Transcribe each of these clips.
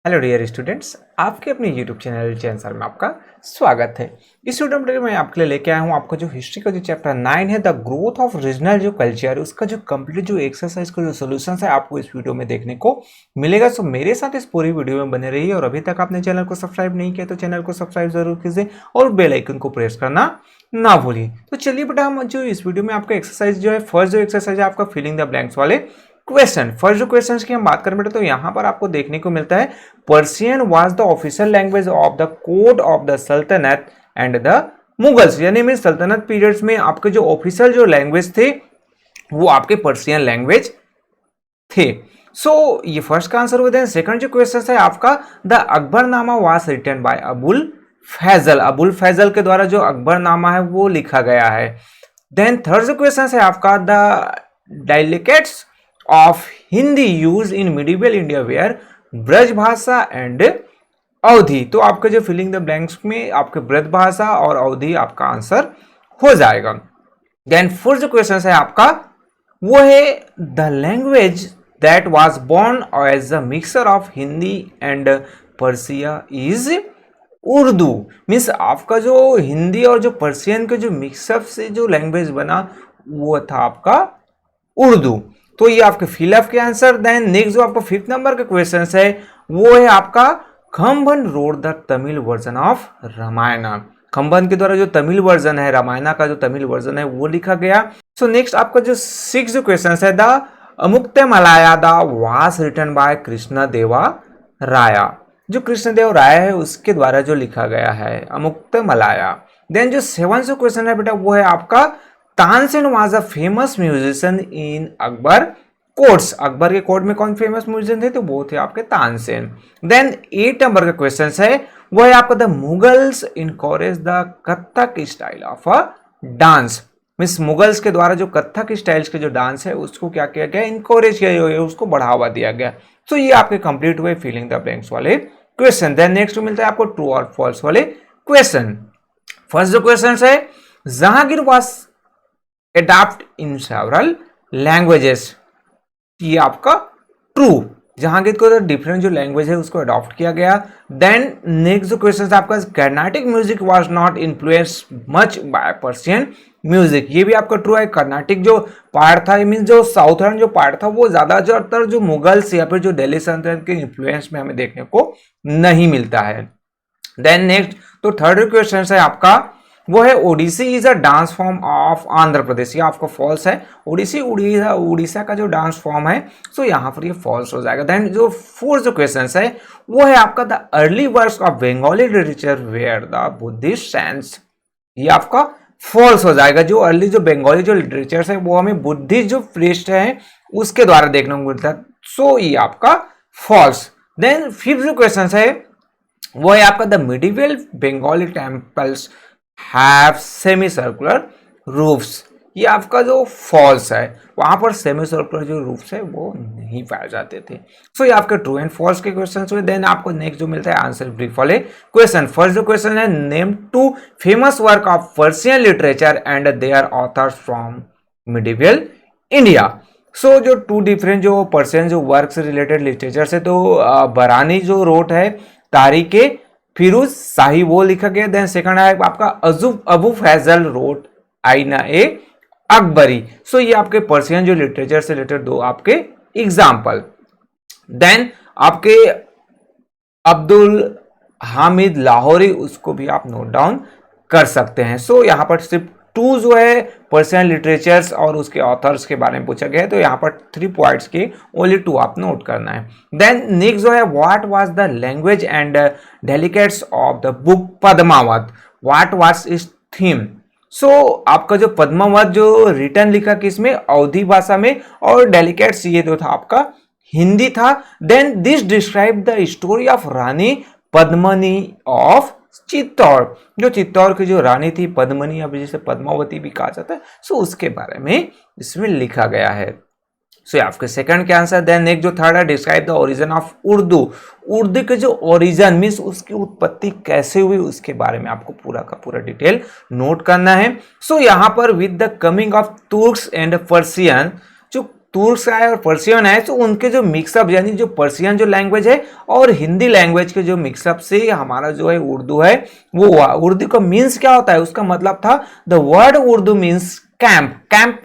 Hello dear students, आपके अपने YouTube channel चैंसर में आपका स्वागत है। इस वीडियो में मैं आपके लिए लेके आया हूँ आपका जो हिस्ट्री का जो चैप्टर 9 है, द ग्रोथ ऑफ रीजनल जो कल्चर, उसका जो कंप्लीट जो एक्सरसाइज का जो सोल्यूशन है आपको इस वीडियो में देखने को मिलेगा। सो मेरे साथ इस पूरी वीडियो में बने रहिए और अभी तक आपने चैनल को सब्सक्राइब नहीं किया तो चैनल को सब्सक्राइब जरूर कीजिए और बेल आइकन को प्रेस करना ना भूलिए। तो चलिए बेटा, हम जो इस वीडियो में आपका एक्सरसाइज जो है, फर्स्ट जो एक्सरसाइज है आपका फिलिंग द ब्लैंक्स वाले क्वेश्चन, फर्स्ट जो क्वेश्चन की हम बात करें बेटा, तो यहाँ पर आपको देखने को मिलता है Persian was the official language of the code of the सल्तनत एंड द मुगल्स, यानी में सल्तनत पीरियड्स में आपके जो ऑफिशियल जो लैंग्वेज थे वो आपके पर्शियन लैंग्वेज थे। सो ये फर्स्ट का आंसर होता है। सेकंड जो क्वेश्चन है आपका, the Akbarnama was written by Abul Faizal, Abul Faizal के द्वारा जो अकबरनामा है वो लिखा गया है। देन थर्ड जो क्वेश्चन है आपका, the dialects of Hindi used in medieval India were Braj Bhasha and अवधि। तो आपके जो फिलिंग द ब्लैंक्स में आपके ब्रज भाषा और अवधि आपका आंसर हो जाएगा। देन फोर्थ जो क्वेश्चन है आपका वो है, the language that was born as a mixture of Hindi and Persia is Urdu. Means आपका जो हिंदी और जो पर्शियन के जो मिक्सअप से जो लैंग्वेज बना वो था आपका उर्दू। तो ये आपके फिलअप के आंसर। देन नेक्स्ट जो आपका फिफ्थ नंबर का क्वेश्चन है वो है आपका, Kamban wrote the Tamil version of Ramayana. Kamban के द्वारा जो तमिल वर्जन है रामायण का, जो तमिल वर्जन है वो लिखा गया। सो नेक्स्ट आपका जो सिक्स जो क्वेश्चन है, the Amuktamalyada was written by Krishna Deva Raya. जो कृष्ण देव राय है उसके द्वारा जो लिखा गया है अमुक्त मलाया। देन जो सेवन जो क्वेश्चन है बेटा वो है आपका, Tansen was a famous musician in Akbar courts. Akbar के कोर्ट में कौन फेमस म्यूजिशियन थे, तो वो थे आपके तानसेन। देन 8 नंबर का क्वेश्चन है वो है आपका, the Mughals encourage the Kathak style of a dance. Means Mughals के द्वारा जो कथक स्टाइल्स के जो डांस है उसको क्या किया गया, इनकरेज किया गया, उसको बढ़ावा दिया गया। तो ये आपके कंप्लीट हुए फिलिंग द ब्लैंक्स वाले क्वेश्चन। देन नेक्स्ट मिलता है आपको ट्रू और फॉल्स वाले क्वेश्चन। फर्स्ट जो क्वेश्चन है, Jahangir was adopt in several languages. ये आपका ट्रू, जहांगीर को डिफरेंट जो लैंग्वेज है उसको अडॉप्ट किया गया। देन नेक्स्ट जो क्वेश्चन है आपका, Carnatic music was not influence much by Persian music. ये भी आपका ट्रू है। कर्नाटिक जो पार्ट था, मीन जो साउथर्न जो पार्ट था वो ज्यादातर जो मुगल्स या फिर जो दिल्ली सल्तनत के इन्फ्लुएंस में हमें देखने को नहीं मिलता है। देन नेक्स्ट तो थर्ड क्वेश्चन है आपका वो है, Odissi is a dance form of Andhra Pradesh. ये आपका फॉल्स है। ओडिसी उड़ीसा का जो डांस फॉर्म है, सो यहाँ पर ये फॉल्स हो जाएगा। देन जो फोर्थ जो क्वेश्चन है वो है आपका, the early works of Bengali literature were the Buddhist sense. ये आपका फॉल्स हो जाएगा। जो अर्ली जो बंगाली जो लिटरेचर है वो हमें बुद्धिस्ट जो पृष्ठ है उसके द्वारा देखने को मिलता है। सो ये आपका फॉल्स। देन फिफ्थ जो क्वेश्चन है वो है आपका, the medieval Bengali temples have semi circular roofs. ये आपका जो फॉल्स है, वहां पर सेमी सर्कुलर जो रूफ्स है वो नहीं पाए जाते थे। सो ये आपके ट्रू एंड फॉल्स के क्वेश्चन हुए। देन आपको नेक्स्ट जो मिलता है आंसर ब्रीफ वाले क्वेश्चन। फर्स्ट जो क्वेश्चन है, name two famous work of Persian literature and their authors from medieval India. So जो टू डिफरेंट जो पर्शियन जो वर्क से रिलेटेड लिटरेचर से, तो बरानी जो रोट है तारीखे फिरोज शाही वो लिखा गया। देन सेकंड है आपका, अबू फैजल रोट आईना ए अकबरी। सो ये आपके पर्शियन जो लिटरेचर से रिलेटेड दो आपके एग्जाम्पल। देन आपके अब्दुल हामिद लाहौरी, उसको भी आप नोट डाउन कर सकते हैं। सो यहाँ पर सिर्फ टू जो है पर्शियन लिटरेचर्स और उसके ऑथर्स के बारे में पूछा गया है, तो यहाँ पर 3 पॉइंट्स के ओनली 2 आप नोट करना है। देन नेक्स्ट जो है, what was the language and delicates of the book Padmavat, what was its theme. So आपका जो पद्मावत जो रिटर्न लिखा किसमें, अवधी भाषा में, और डेलिकेट्स ये तो था आपका हिंदी था। Then this describe the story of Rani Padmini of Chittor. जो चित्तौड़ की जो रानी थी पद्मनी, अब जिसे पद्मावती भी कहा जाता है, सो उसके बारे में इसमें लिखा गया है। सो आपके सेकंड के आंसर। देन नेक्स्ट जो थर्ड है, describe the origin of Urdu. Urdu के जो ओरिजिन मीन्स उसकी उत्पत्ति कैसे हुई उसके बारे में आपको पूरा का पूरा डिटेल नोट करना है। सो यहाँ पर with the coming of Turks and Persian, जो तुर्क है और पर्शियन है, तो उनके जो मिक्सअप यानी जो पर्शियन जो लैंग्वेज है और हिंदी लैंग्वेज के जो मिक्सअप से हमारा जो है उर्दू है वो हुआ। उर्दू का मीन्स क्या होता है, उसका मतलब था the word Urdu means camp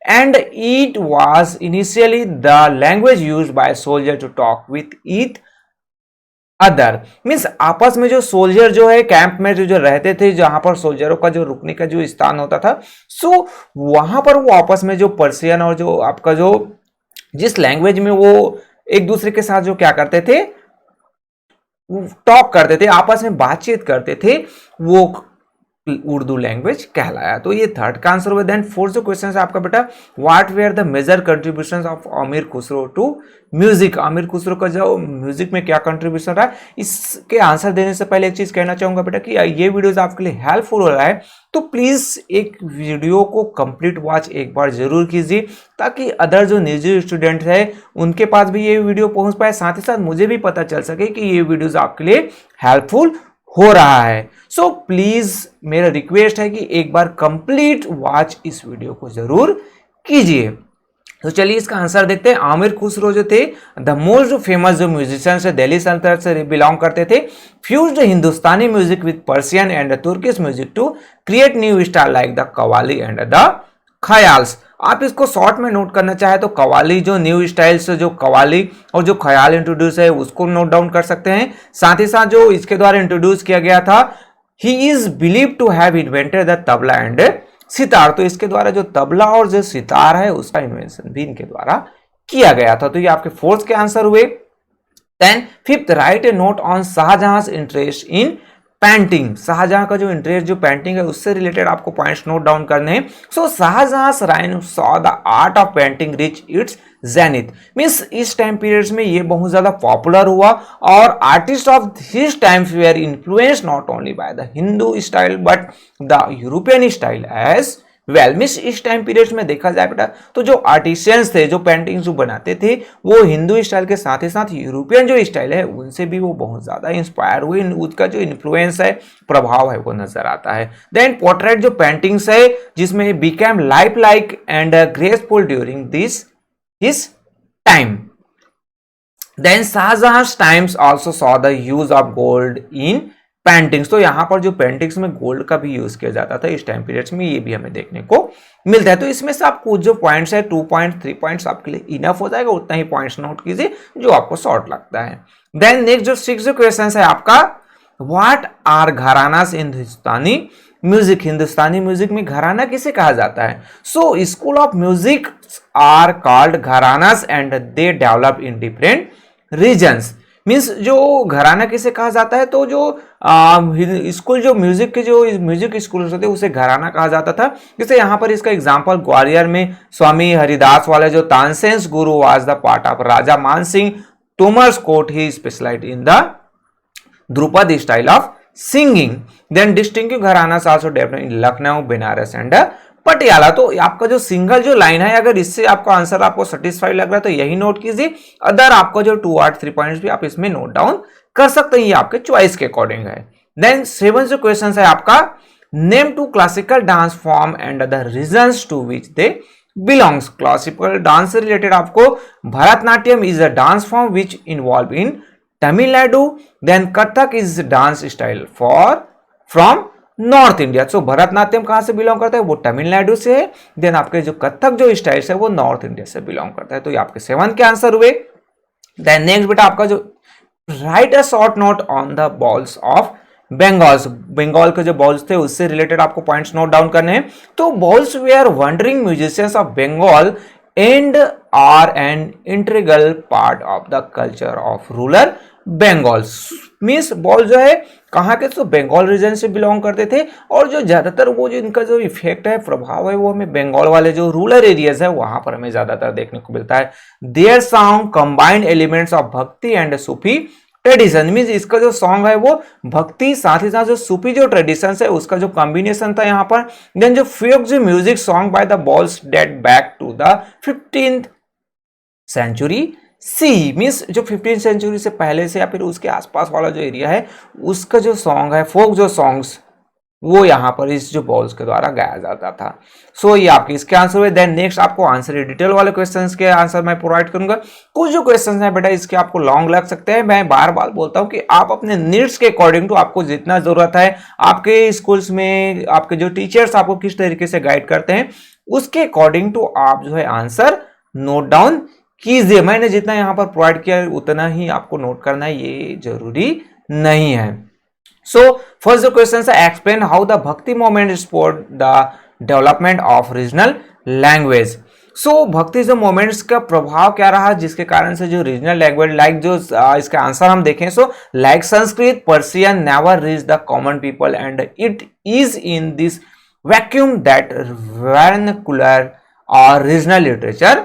and it was initially the language used by soldier to talk with each other. Means आपस में जो सोल्जर जो है कैंप में जो रहते थे, जहां पर सोल्जरों का जो रुकने का जो स्थान होता था, सो वहां पर वो आपस में जो पर्शियन और जो आपका जो जिस लैंग्वेज में वो एक दूसरे के साथ जो क्या करते थे, टॉक करते थे, आपस में बातचीत करते थे, वो उर्दू लैंग्वेज कहलाया। तो ये थर्ड का आंसर हुआ। देन फोर्थ जो क्वेश्चन है आपका बेटा, what were the major contributions of Amir Khusro to music. अमीर खुसरो का जो म्यूजिक में क्या कंट्रीब्यूशन रहा, इसके आंसर देने से पहले एक चीज कहना चाहूंगा बेटा कि ये वीडियोस आपके लिए हेल्पफुल हो रहा है, तो प्लीज एक वीडियो को कंप्लीट वॉच एक बार जरूर कीजिए, ताकि अदर जो निजी स्टूडेंट है उनके पास भी ये वीडियो पहुंच पाए, साथ ही साथ मुझे भी पता चल सके कि ये वीडियोस आपके लिए हेल्पफुल हो रहा है। सो प्लीज मेरा रिक्वेस्ट है कि एक बार कंप्लीट वॉच इस वीडियो को जरूर कीजिए। तो चलिए इसका आंसर देखते हैं। आमिर खुसरो जो थे द मोस्ट फेमस जो म्यूजिशियन से दिल्ली सल्तनत से बिलोंग करते थे, fused Hindustani music with Persian and Turkish music to create new style like the qawwali and the khayals. आप इसको शॉर्ट में नोट करना चाहे तो कवाली जो न्यू स्टाइल से जो कवाली और जो ख्याल इंट्रोड्यूस है उसको नोट डाउन कर सकते हैं। साथ ही साथ जो इसके द्वारा इंट्रोड्यूस किया गया था, he is believe to have invented the tabla and sitar. तो इसके द्वारा जो तबला और जो सितार है उसका इन्वेंशन भी इनके द्वारा किया गया था। तो ये आपके फोर्थ के आंसर हुए। Then fifth, write a note on Shahjahan interest in painting. Shahjahan का जो इंटरेस्ट जो पेंटिंग है उससे रिलेटेड आपको पॉइंट्स नोट डाउन करने हैं। So Shahjahan reign saw the art of painting reach its zenith. Means इस टाइम पीरियड्स में ये बहुत ज्यादा पॉपुलर हुआ और artist of his time were influenced not only by the Hindu style but the European style as well. Means इस time period में देखा जाए बेटा तो जो आर्टिशियंस थे, जो पेंटिंग्स जो बनाते थे, वो हिंदू स्टाइल के साथ ही साथ यूरोपियन जो स्टाइल है उनसे भी वो बहुत ज्यादा इंस्पायर हुए। उसका जो इन्फ्लुएंस है, प्रभाव है, वो नजर आता है। देन पोर्ट्रेट जो पेंटिंग्स है जिसमें became life like and graceful during this his time. Then Shahjahan times also saw the use of gold in paintings. तो यहां पर जो पेंटिंग्स में गोल्ड का भी यूज किया जाता था इस टाइम पीरियड्स में, ये भी हमें देखने को मिलता है। तो इसमें से आपको जो पॉइंट्स है 2 पॉइंट 3 पॉइंट्स आपके लिए इनफ हो जाएगा, उतना ही पॉइंट्स नोट कीजिए जो आपको शॉर्ट लगता है। देन नेक्स्ट जो 6 जो क्वेश्चन है आपका, what are gharanas in Hindustani music. Hindustani music में घराना किसे कहा जाता है? So school of music are called gharanas and they develop in different regions. Means जो घराना किसे कहा जाता है, तो जो स्कूल जो म्यूजिक के जो म्यूजिक स्कूल होते उसे घराना कहा जाता था। जैसे यहाँ पर इसका एग्जांपल ग्वालियर में स्वामी हरिदास वाले जो Tansen guru was the part of Raja Man Singh Tomar's court, he specialized in the dhrupad style of singing. Then distinctive gharana also developed in Lucknow, Banaras and Patiala. तो आपका जो सिंगल जो लाइन है, अगर इससे आपका आंसर आपको सेटिस्फाइड लग रहा है तो यही नोट कीजिए। अदर आपको जो 2 और 3 पॉइंट्स भी आप इसमें नोट डाउन कर सकते हैं, ये आपके चॉइस के अकॉर्डिंग है। देन 7 जो क्वेश्चन है आपका, name 2 classical dance form and the regions to which they belongs. Classical dance से रिलेटेड आपको Bharatanatyam is a dance form which involve in Tamil Nadu. Then Kathak is dance style from north India. So Bharatanatyam कहां से belong करता है? वो तमिलनाडु से है। देन आपके जो कथक जो स्टाइल है वो नॉर्थ इंडिया से बिलोंग करता है। तो ये आपके 7 के आंसर हुए। देन नेक्स्ट बेटा आपका जो write a short note on the Bauls of Bengal's. Bengal के जो बॉल्स थे उससे रिलेटेड आपको पॉइंट्स नोट डाउन करने हैं। तो Bauls were wandering musicians of Bengal and are an integral part of the culture of rural Bengal. Means Baul जो है कहाँ के, तो बंगाल रीजन से बिलोंग करते थे और जो ज्यादातर वो जो इनका जो इफेक्ट है, प्रभाव है, वो हमें बंगाल वाले जो रूरल एरियाज है वहां पर हमें ज्यादातर देखने को मिलता है। There song combined elements of भक्ति एंड सूफी ट्रेडिशन। मीन्स इसका जो सॉन्ग है वो भक्ति साथ ही साथ जो सूफी जो ट्रेडिशन है उसका जो कॉम्बिनेशन था यहाँ पर। देन जो फोक जो music song by the Bauls date back to the 15th century C. Means जो 15th सेंचुरी से पहले से या फिर उसके आसपास वाला जो एरिया है उसका जो सॉन्ग है, फोक जो सॉन्ग्स, वो यहाँ पर इस जो बॉल्स के द्वारा गाया जाता था। सो ये आपके इसके आंसर हुए। देन नेक्स्ट आपको आंसर डिटेल वाले क्वेश्चंस के आंसर मैं प्रोवाइड करूंगा। कुछ जो क्वेश्चंस हैं बेटा इसके आपको लॉन्ग लग सकते हैं, मैं बार बार बोलता हूं कि आप अपने नीड्स के अकॉर्डिंग टू आपको जितना जरूरत है, आपके स्कूल्स में आपके जो टीचर्स आपको किस तरीके से गाइड करते हैं उसके अकॉर्डिंग टू आप जो है आंसर नोट डाउन कीजिए। मैंने जितना यहां पर प्रोवाइड किया उतना ही आपको नोट करना है, ये जरूरी नहीं है। So first the question is explain how the Bhakti movement support the development of regional language. So भक्ति जो मोमेंट्स का प्रभाव क्या रहा जिसके कारण से जो रीजनल लैंग्वेज लाइक जो इसका आंसर हम देखें so like Sanskrit Persian never reach the common people and it is in this vacuum that vernacular और regional literature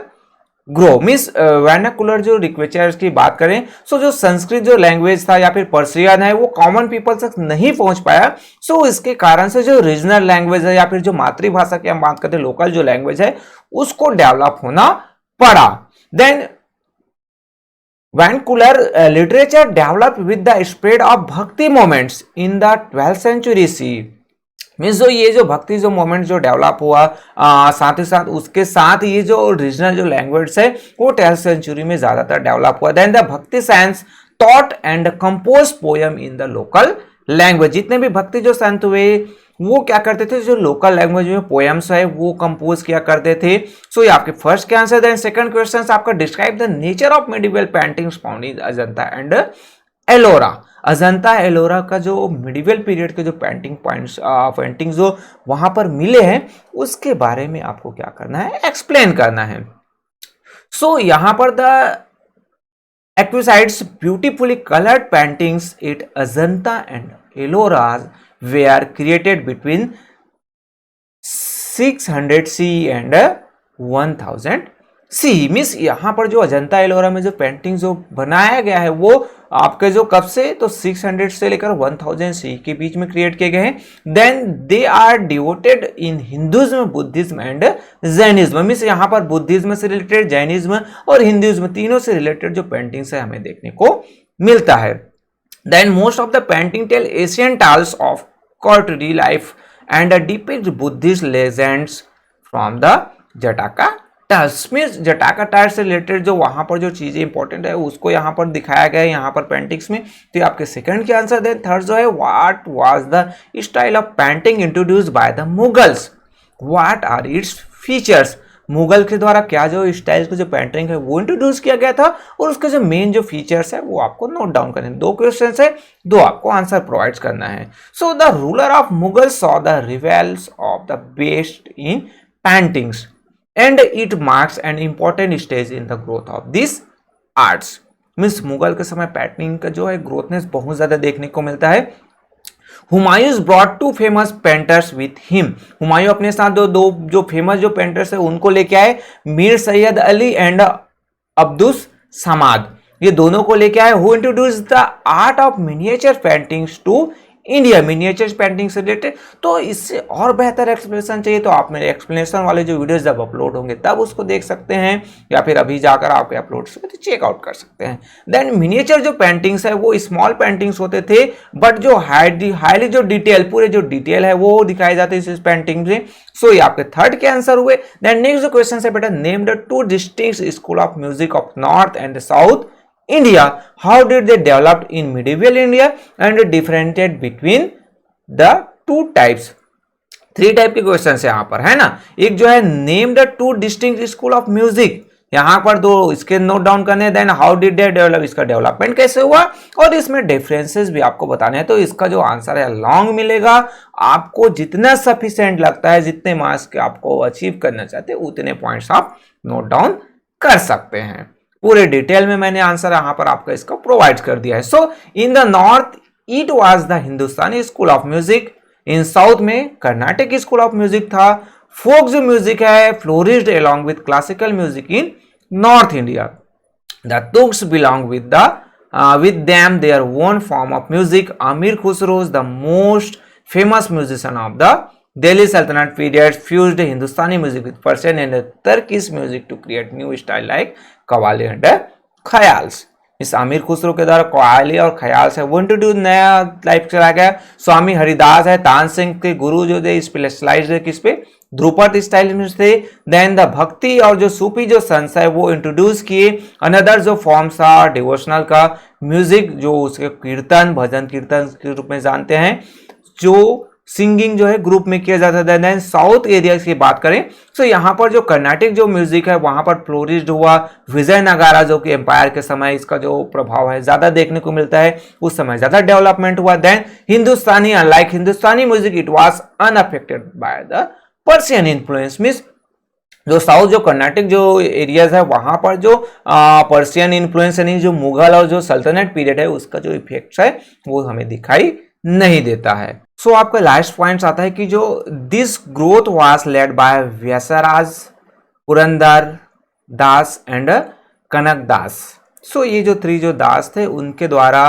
grow. Means vernacular जो लिटरेचर की बात करें सो जो संस्कृत जो लैंग्वेज था या फिर पर्शियन है वो कॉमन पीपल तक नहीं पहुंच पाया। सो इसके कारण से जो रीजनल लैंग्वेज है या फिर जो मातृभाषा की हम बात करते हैं लोकल जो लैंग्वेज है उसको डेवलप होना पड़ा। Then vernacular literature developed with the spread of bhakti moments in the 12th century CE। Means जो ये जो भक्ति जो मोमेंट जो डेवलप हुआ साथ ही साथ उसके साथ ये जो रीजनल जो लैंग्वेज है वो 12th सेंचुरी में ज्यादातर डेवलप हुआ। देन द भक्ति science thought and compose poem in the local language. जितने भी भक्ति जो संत हुए वो क्या करते थे जो लोकल लैंग्वेज में पोएम्स है वो कंपोज किया करते थे। सो ये आपके फर्स्ट के आंसर। देन सेकंड क्वेश्चन आपका describe the nature of medieval paintings found in Ajanta and Ellora. Ajanta Ellora का जो मिडिवल पीरियड के जो पेंटिंग जो वहां पर मिले हैं उसके बारे में आपको क्या करना है एक्सप्लेन करना है। सो यहां पर the exquisites beautifully coloured paintings at Ajanta and Ellora were created between 600 CE and 1000 CE। Means यहाँ पर जो अजंता एलोरा में जो पेंटिंग जो बनाया गया है वो आपके जो कब से तो 600 से लेकर 1000 CE के बीच में क्रिएट किए गए हैं। Then they are devoted in Hinduism Buddhism and Jainism. Means यहाँ पर बुद्धिज्म से रिलेटेड जैनिज्म और हिंदुज्म तीनों से रिलेटेड जो पेंटिंग्स है हमें देखने को मिलता है। Then most of the painting tell ancient tales of courtly life and depict Buddhist legends from the Jataka tales। Means Jataka tales से रिलेटेड जो वहां पर जो चीजें इंपॉर्टेंट है उसको यहाँ पर दिखाया गया है यहाँ पर पेंटिंग्स में। तो ये आपके सेकंड के आंसर। देन थर्ड जो है what was the style of painting introduced by the Mughals, what are its features. Mughal के द्वारा क्या जो स्टाइल का जो पेंटिंग है वो इंट्रोड्यूस किया गया था और उसके जो मेन जो फीचर्स है वो आपको नोट डाउन करने। दो क्वेश्चन है, दो आपको आंसर प्रोवाइड करना है। So the ruler of Mughal saw the reveals of the best in paintings and it marks an important stage in the growth of this arts. Means Mughal के समय पेंटिंग का जो है ग्रोथनेस बहुत ज्यादा देखने को मिलता है। Humayun brought two famous painters with him. Humayun अपने साथ दो जो फेमस जो पेंटर्स है उनको लेके आए, मीर सैयद अली एंड अब्दुस समाद, ये दोनों को लेके आए। Who introduce the art of miniature paintings to India. Miniature painting से रिलेटेड तो इससे और बेहतर एक्सप्लेनेशन चाहिए तो आप मेरे एक्सप्लेनेशन वाले जो वीडियोस जब अपलोड होंगे तब उसको देख सकते हैं या फिर अभी जाकर आपके अपलोड से तो चेकआउट कर सकते हैं। देन मिनिएचर जो पेंटिंग्स है वो स्मॉल पेंटिंग्स होते थे बट जो हाईली जो डिटेल पूरे जो डिटेल है वो दिखाई जाते हैं इस पेंटिंग में। सो ये आपके थर्ड के आंसर हुए। देन नेक्स्ट जो क्वेश्चन है बेटा name the two distinct school of music of north and south India, how did they develop in medieval India and differentiate between the two types। 3 type के question है यहां पर है ना। एक जो है name the two distinct school of music, यहां पर दो इसके नोट डाउन करने। Then how did they develop, इसका डेवलपमेंट कैसे हुआ और इसमें डिफरेंसेस भी आपको बताने हैं। तो इसका जो आंसर है लॉन्ग मिलेगा, आपको जितना सफिशिएंट लगता है जितने मार्क्स के आपको अचीव करना चाहते हैं उतने पॉइंट्स आप नोट डाउन कर सकते हैं। पूरे डिटेल में मैंने आंसर यहां पर आपका इसका प्रोवाइड कर दिया है। So in the north it was the Hindustani school of music, in south में कर्नाटक स्कूल ऑफ म्यूजिक था। फोक जो म्यूजिक है flourished along with classical music in north India. The tugs belong with them their own form of music। Amir Khusro is the most famous musician of the Delhi Sultanate period, fused Hindustani music with Persian and Turkish music to create new style like Qawwali and Khayals। इस अमीर खुसरो के द्वारा कव्वाली और ख्याल से वो introduce नया type चला गया। स्वामी हरिदास है, तान सेन के गुरु जो थे स्पेशलाइज्ड है किस पे, ध्रुपद स्टाइल में थे। देन द भक्ति और जो सूफी जो संस है वो इंट्रोड्यूस किए। अनदर जो फॉर्म्स था डिवोशनल का म्यूजिक, जो उसके कीर्तन भजन कीर्तन के रूप में जानते हैं, जो सिंगिंग जो है ग्रुप में किया जाता था। देन साउथ एरिया की बात करें तो यहाँ पर जो कर्नाटिक जो म्यूजिक है वहां पर फ्लोरिश्ड हुआ। विजयनगरा जो कि एम्पायर के समय इसका जो प्रभाव है ज्यादा देखने को मिलता है, उस समय ज्यादा डेवलपमेंट हुआ। Then Hindustani, unlike Hindustani music, it was unaffected by the Persian influence. Means जो साउथ जो कर्नाटिक जो एरियाज है वहां पर जो पर्शियन इन्फ्लुएंस यानी जो मुगल और जो सल्तनत पीरियड है उसका जो इफेक्ट है वो हमें दिखाई नहीं देता है। सो आपका लास्ट पॉइंट आता है कि जो this growth was led by Vyasaraja, Purandara Dasa and Kanaka Dasa. So ये जो 3 जो दास थे उनके द्वारा,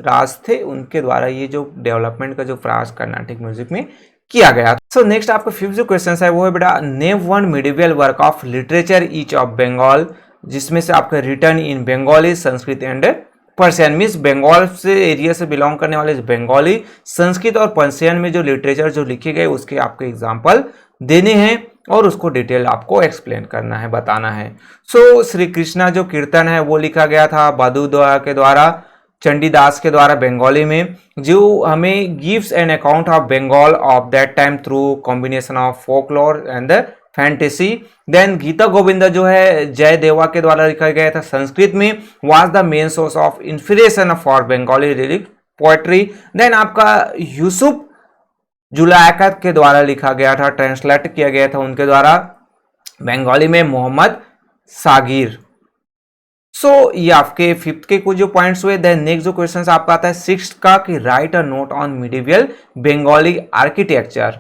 राज थे उनके द्वारा ये जो डेवलपमेंट का जो प्रयास कर्नाटिक म्यूजिक में किया गया। सो नेक्स्ट आपका 5th जो क्वेश्चन है वो है बेटा, name one medieval work of literature each of Bengal, जिसमें से आपका written in Bengali, Sanskrit and Persian. Means Bengal से एरिया से बिलोंग करने वाले बंगाली, संस्कृत और पर्शियन में जो लिटरेचर जो लिखे गए उसके आपको एग्जाम्पल देने हैं और उसको डिटेल आपको एक्सप्लेन करना है, बताना है। सो श्री कृष्णा जो कीर्तन है वो लिखा गया था बहादुर के द्वारा, चंडीदास के द्वारा बंगाली में, जो हमें gives an account of Bengal of that time through combination of folklore and fantasy. Then Gita Govinda जो है जयदेवा के द्वारा लिखा गया था संस्कृत में, was the main source of inspiration for Bengali lyric poetry. Then आपका यूसुफ जुलायकत के द्वारा लिखा गया था, ट्रांसलेट किया गया था उनके द्वारा बंगाली में, मोहम्मद सागिर। सो ये आपके 5th के कुछ जो पॉइंट्स हुए। देन नेक्स्ट जो क्वेश्चन आपका आता है 6th का कि right a note on medieval Bengali architecture.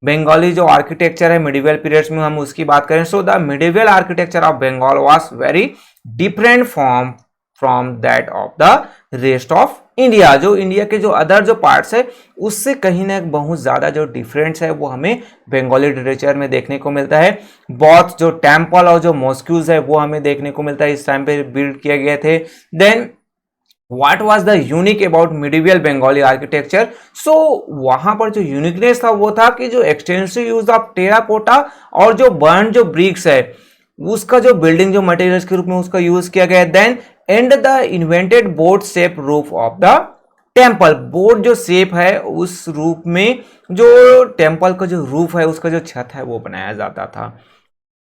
Bengali जो आर्किटेक्चर है मिडिवल पीरियड्स में हम उसकी बात करें। So the medieval architecture of Bengal was very different from that of the rest of India. जो इंडिया के जो अदर जो पार्ट्स है उससे कहीं ना बहुत ज्यादा जो डिफरेंस है वो हमें बंगाली लिटरेचर में देखने को मिलता है। बहुत जो टेम्पल और जो मॉस्क्यूज है वो हमें देखने को मिलता है, इस टाइम पे बिल्ड किए गए थे। Then What was the unique about medieval Bengali architecture? So वहां पर जो यूनिकनेस था वो था कि जो एक्सटेंसिव यूज ऑफ टेराकोटा और जो बर्न जो ब्रिक्स है उसका जो बिल्डिंग जो मटेरियल्स के रूप में उसका यूज किया गया। Then and the invented board shape roof of the temple. Board जो शेप है उस रूप में जो टेम्पल का जो रूफ है उसका जो छत है वो बनाया जाता था।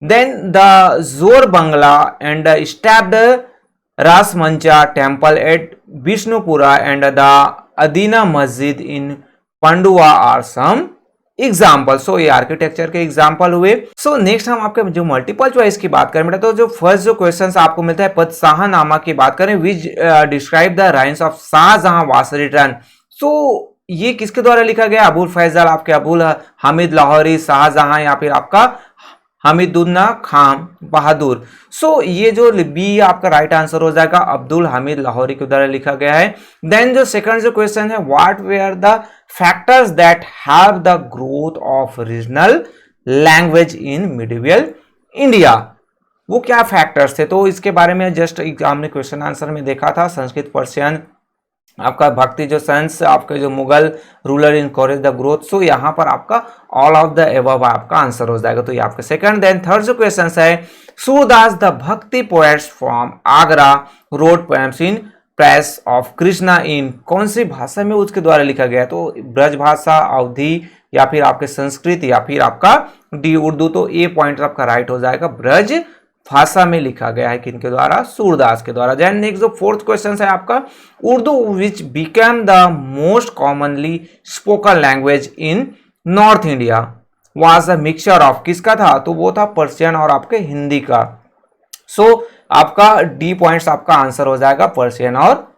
Then the Jor Bangla and stabbed Rasmancha temple at Vishnupura and the Adina Masjid in Pandua are some example. So ये आर्किटेक्चर के एग्जाम्पल हुए। सो नेक्स्ट हम आपके जो मल्टीपल चॉइस की बात करें बेटा, तो जो फर्स्ट जो क्वेश्चन आपको मिलता है पदशाह नामा की बात करें, which describe the reigns of Shahjahan was written. सो ये किसके द्वारा लिखा गया, अबुल फैजल, आपके अबुल हामिद लाहौरी, शाहजहां या फिर आपका हमीदुल्ला खान बहादुर। सो ये जो बी आपका राइट आंसर हो जाएगा, अब्दुल हामिद लाहौरी के द्वारा लिखा गया है। देन जो सेकंड जो क्वेश्चन है, what were the factors that have the growth of regional language in medieval India, वो क्या फैक्टर्स थे? तो इसके बारे में जस्ट हमने क्वेश्चन आंसर में देखा था, संस्कृत, पर्शियन, आपका भक्ति जो सेंस, आपके जो Mughal ruler encourage the growth. So यहाँ पर आपका ऑल ऑफ द एबव आपका आंसर हो जाएगा, तो ये आपका सेकंड। देन थर्ड जो क्वेश्चन है, Surdas the bhakti poets from Agra wrote poems in praise of Krishna in, कौन सी भाषा में उसके द्वारा लिखा गया? तो ब्रज भाषा, अवधी, या फिर आपके संस्कृत, या फिर आपका डी उर्दू। तो ये पॉइंट आपका राइट हो जाएगा, ब्रज भाषा में लिखा गया है, किनके द्वारा? सूरदास के द्वारा। देन नेक्स्ट जो फोर्थ क्वेश्चन है आपका, उर्दू विच become the most commonly spoken language in north India was a mixture of, किसका था? तो वो था पर्शियन और आपके हिंदी का। सो आपका डी पॉइंट्स आपका आंसर हो जाएगा, पर्शियन और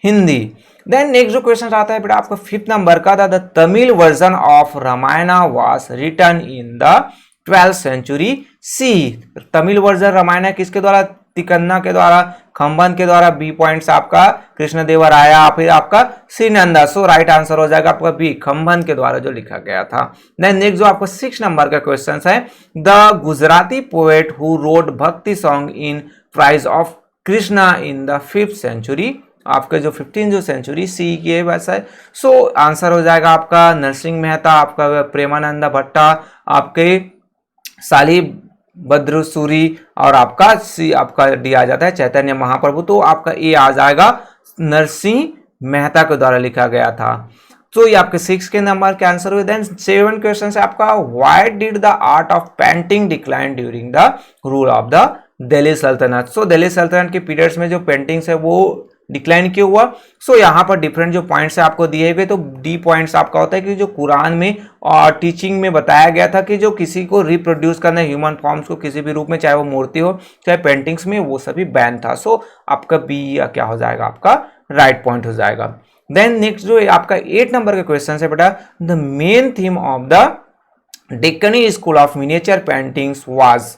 हिंदी। देन नेक्स्ट जो क्वेश्चन आता है बेटा आपका 5th नंबर का, the Tamil version of Ramayana was written in the 12th century C. Tamil version Ramayan किसके द्वारा? तिकन्ना के द्वारा, खंबन के द्वारा। बी पॉइंट्स आपका कृष्णदेवराया, फिर आपका श्रीनंदा। सो राइट आंसर हो जाएगा आपका बी, खंबन के द्वारा जो लिखा गया था। देन नेक्स्ट जो आपका 6 नंबर का क्वेश्चन है, the Gujarati poet who wrote bhakti song in praise of Krishna in the 5th century. आपका जो 15 जो सेंचुरी सी की है वैसा है। सो आंसर हो जाएगा आपका नरसिंह मेहता, आपका प्रेमानंद भट्टा, आपके साली बद्रसूरी, और आपका सी आपका डी आ जाता है चैतन्य महाप्रभु। तो आपका ए आ जाएगा नरसिंह मेहता के द्वारा लिखा गया था। तो ये आपके 6 के नंबर के आंसर हुए। देन 7 क्वेश्चन है आपका, why did the art of painting decline during the rule of the Delhi सल्तनत। सो दिल्ली सल्तनत के पीरियड्स में जो पेंटिंग्स है वो डिक्लाइन क्यों हुआ। सो यहाँ पर डिफरेंट जो पॉइंट्स है आपको दिए गए। तो डी पॉइंट्स आपका होता है कि जो कुरान में और टीचिंग में बताया गया था कि जो किसी को रिप्रोड्यूस करना है ह्यूमन फॉर्म्स को किसी भी रूप में, चाहे वो मूर्ति हो चाहे पेंटिंग्स में, वो सभी बैन था। सो आपका बी या क्या हो जाएगा, आपका राइट पॉइंट हो जाएगा। देन नेक्स्ट जो आपका 8 नंबर का क्वेश्चन है बेटा, the main theme of the Deccani school of miniature paintings was.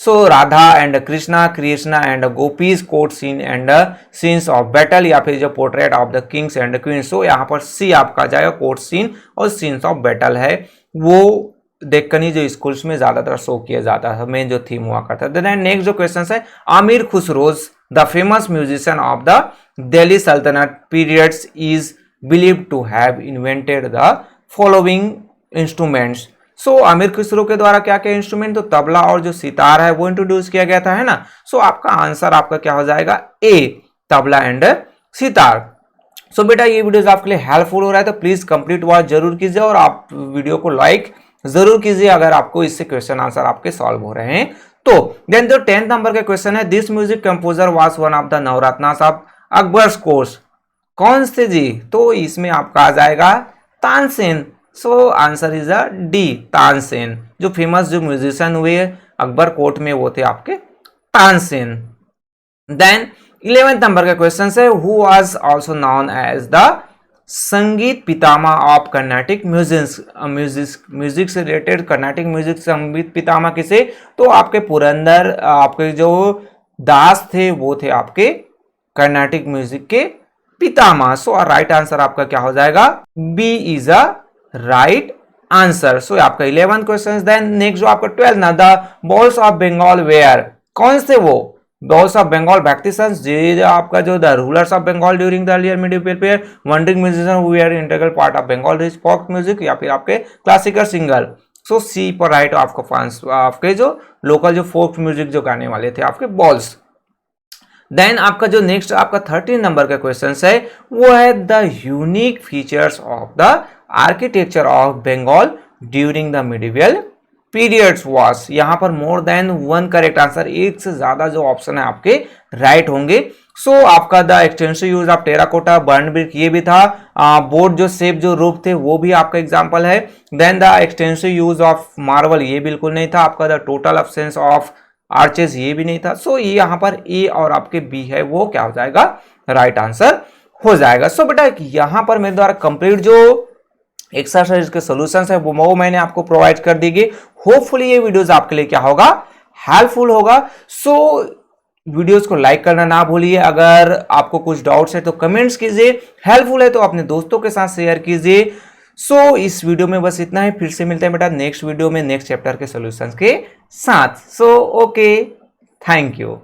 So Radha and Krishna, Krishna and Gopis court scene and scenes of battle, या फिर जो portrait of the kings and queens. So यहाँ पर C आपका जाएगा court scene और scenes of battle है, वो डेक्कनी जो स्कूल्स में ज्यादातर शो किया जाता है, मेन जो थीम हुआ करता है। देन नेक्स्ट जो क्वेश्चन है, Amir Khusro's the famous musician of the Delhi Sultanat periods is believed to have invented the following instruments. So Amir Khusro के द्वारा क्या क्या इंस्ट्रूमेंट, तो तबला और जो सितार है वो इंट्रोड्यूस किया गया था, है ना। सो आपका आंसर आपका क्या हो जाएगा, ए तबला एंड सितार। सो बेटा ये वीडियोस आपके लिए हेल्पफुल हो रहा है तो प्लीज कंप्लीट वॉच जरूर कीजिए और आप वीडियो को लाइक जरूर कीजिए अगर आपको इससे क्वेश्चन आंसर आपके सॉल्व हो रहे हैं तो। देन जो 10th नंबर का क्वेश्चन है, this music composer was one of the navratnas of Akbar's courts. कौन से जी, तो इसमें आपका आ जाएगा Tansen. So answer is a D Tansen. जो फेमस जो म्यूजिशियन हुए अकबर कोर्ट में वो थे आपके तानसेन। देन 11th नंबर का क्वेश्चन है, who was also known as the Sangita Pitamaha of Carnatic music से रिलेटेड कर्नाटिक म्यूजिक संगीत पितामह किसे, तो आपके पुरंदर आपके जो दास थे वो थे आपके कर्नाटिक म्यूजिक के पितामह। सो राइट आंसर आपका क्या हो जाएगा, B is a right answer. So आपका 11th क्वेश्चन। देन नेक्स्ट जो आपका 12th ना, the Bauls of Bengal were, कौन से वो बॉल्स ऑफ बंगाल भक्ति संस जी आपका जो the rulers of Bengal during the earlier medieval period, wandering musician who were integral part of Bengal rich folk music, या फिर आपके क्लासिकल सिंगर। सो सी पर राइट आपका फॉन्स आपके जो लोकल जो फोक म्यूजिक जो गाने वाले थे आपके बॉल्स। देन आपका जो नेक्स्ट आपका 13 नंबर का क्वेश्चन है वो है the unique features of the architecture of Bengal during the medieval periods was. यहां पर more than one correct answer, एक से ज्यादा जो ऑप्शन है आपके राइट होंगे। सो आपका the extensive use of terracotta burn brick ये भी था, बोर्ड जो शेप जो रूप थे वो भी आपका एग्जांपल है। देन the extensive use of marble ये बिल्कुल नहीं था। आपका the total absence of arches ये भी नहीं था। सो ये यहाँ पर ए और आपके बी है वो क्या हो जाएगा, राइट आंसर हो जाएगा। सो बेटा यहाँ पर मेरे द्वारा कंप्लीट जो एक्सरसाइज के सॉल्यूशंस है वो मैंने आपको प्रोवाइड कर दी गई। होपफुली ये वीडियोस आपके लिए क्या होगा, हेल्पफुल होगा। सो वीडियोस को लाइक करना ना भूलिए। अगर आपको कुछ डाउट्स है तो कमेंट्स कीजिए, हेल्पफुल है तो अपने दोस्तों के साथ शेयर कीजिए। सो इस वीडियो में बस इतना ही, फिर से मिलते हैं बेटा नेक्स्ट वीडियो में नेक्स्ट चैप्टर के सॉल्यूशंस के साथ। So okay, thank you.